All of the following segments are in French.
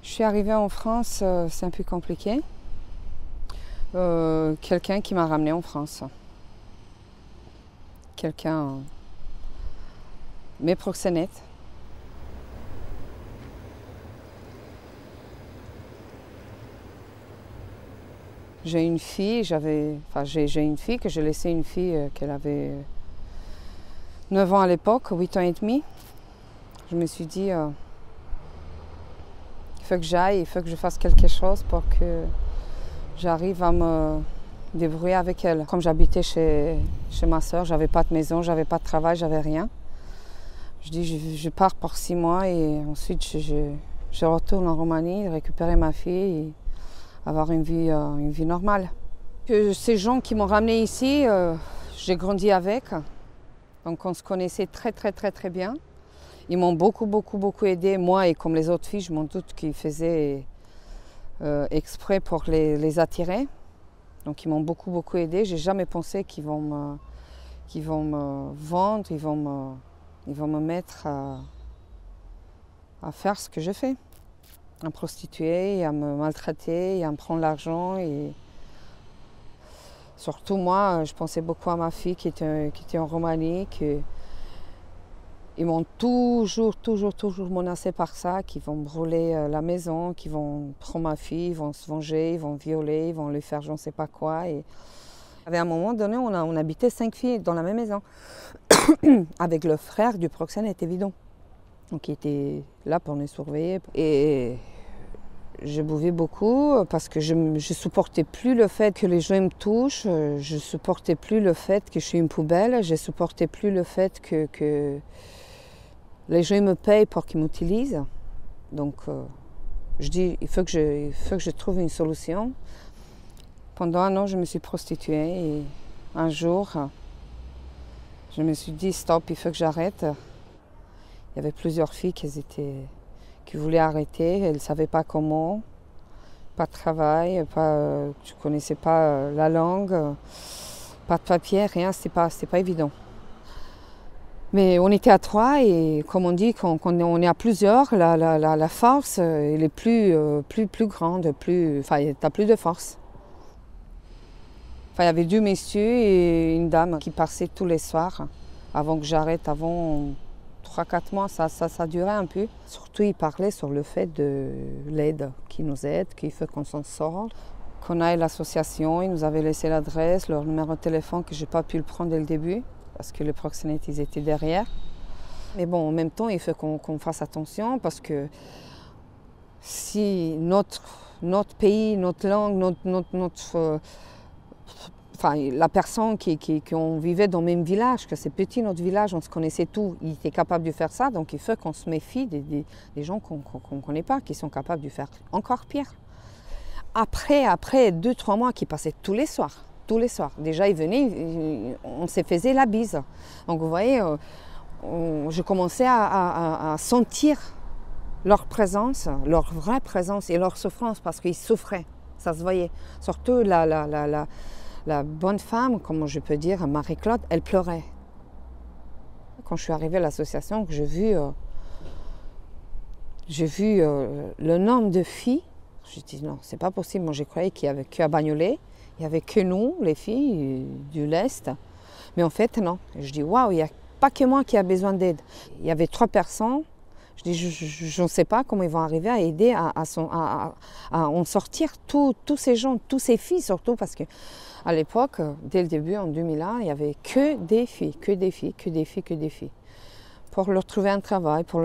Je suis arrivée en France, c'est un peu compliqué. Quelqu'un qui m'a ramenée en France. Mes proxénètes. J'ai une fille, j'ai une fille que j'ai laissé une fille qu'elle avait 9 ans à l'époque, 8 ans et demi. Je me suis dit, il faut que j'aille, il faut que je fasse quelque chose pour que j'arrive à me débrouiller avec elle. Comme j'habitais chez ma soeur, j'avais pas de maison, j'avais pas de travail, j'avais rien. Je dis, je pars pour 6 mois et ensuite je retourne en Roumanie, récupérer ma fille et avoir une vie normale. Ces gens qui m'ont ramenée ici, j'ai grandi avec. Donc on se connaissait très bien. Ils m'ont beaucoup aidé, moi et comme les autres filles, je m'en doute qu'ils faisaient exprès pour les attirer. Donc ils m'ont beaucoup aidé. J'ai jamais pensé qu'ils vont me vendre, ils vont me mettre à faire ce que je fais. À me prostituer, à me maltraiter, à me prendre l'argent. Et surtout moi, je pensais beaucoup à ma fille qui était en Roumanie. Ils m'ont toujours menacé par ça, qu'ils vont brûler la maison, qu'ils vont prendre ma fille, ils vont se venger, ils vont violer, ils vont lui faire je ne sais pas quoi. Et à un moment donné, on habitait 5 filles dans la même maison, avec le frère du proxénète, évident. Donc il était là pour nous surveiller. Et je buvais beaucoup parce que je ne supportais plus le fait que les gens me touchent, je ne supportais plus le fait que je suis une poubelle, je ne supportais plus le fait que les gens me payent pour qu'ils m'utilisent. Donc je dis, il faut que je trouve une solution. Pendant 1 an, je me suis prostituée et un jour, je me suis dit, stop, il faut que j'arrête. Il y avait plusieurs filles qui voulaient arrêter, elles ne savaient pas comment, pas de travail, je ne connaissais pas la langue, pas de papier, rien, c'était pas évident. Mais on était à 3 et comme on dit, quand on est à plusieurs, la force elle est plus grande, t'as plus de force. Il y avait 2 messieurs et une dame qui passaient tous les soirs avant que j'arrête, avant 3-4 mois, ça durait un peu. Surtout, ils parlaient sur le fait de l'aide, qui nous aide, qu'il faut qu'on s'en sorte, qu'on aille à l'association. Ils nous avaient laissé l'adresse, leur numéro de téléphone que je n'ai pas pu le prendre dès le début parce que les proxénètes, ils étaient derrière. Mais bon, en même temps, il faut qu'on fasse attention parce que si notre pays, notre langue, la personne on vivait dans le même village, que c'est petit notre village, on se connaissait tous, il était capable de faire ça, donc il faut qu'on se méfie des gens qu'on ne connaît pas, qui sont capables de faire encore pire. Après 2-3 mois qui passaient tous les soirs, déjà ils venaient, on se faisait la bise. Donc vous voyez, je commençais à sentir leur présence, leur vraie présence et leur souffrance parce qu'ils souffraient, ça se voyait. Surtout la bonne femme, comment je peux dire, Marie-Claude, elle pleurait. Quand je suis arrivée à l'association, j'ai vu le nombre de filles. J'ai dit non, c'est pas possible. Moi, j'ai croyais qu'il n'y avait qu'à Bagnolet, il n'y avait que nous, les filles du l'Est. Mais en fait, non. Je dis waouh, il n'y a pas que moi qui a besoin d'aide. Il y avait 3 personnes. Je dis, je ne sais pas comment ils vont arriver à aider à en sortir tous ces gens, toutes ces filles surtout, parce que à l'époque, dès le début, en 2001, il n'y avait que des filles. Pour leur trouver un travail, pour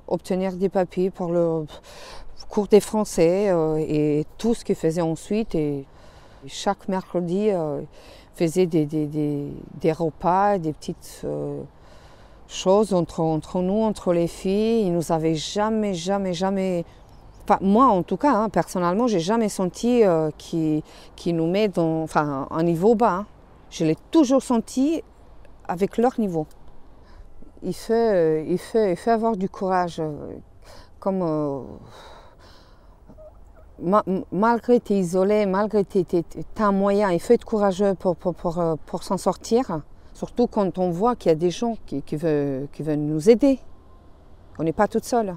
obtenir des papiers, pour le cours des français et tout ce qu'ils faisaient ensuite. Et chaque mercredi, ils faisaient des repas, des petites choses entre nous, entre les filles. Ils nous avaient jamais. Enfin, moi, en tout cas, hein, personnellement, j'ai jamais senti qu'ils nous mettent dans un niveau bas. Hein. Je l'ai toujours senti avec leur niveau. Il faut avoir du courage. Malgré t'es isolé, malgré t'as un moyen, il faut être courageux pour s'en sortir. Surtout quand on voit qu'il y a des gens qui veulent nous aider. On n'est pas toutes seules.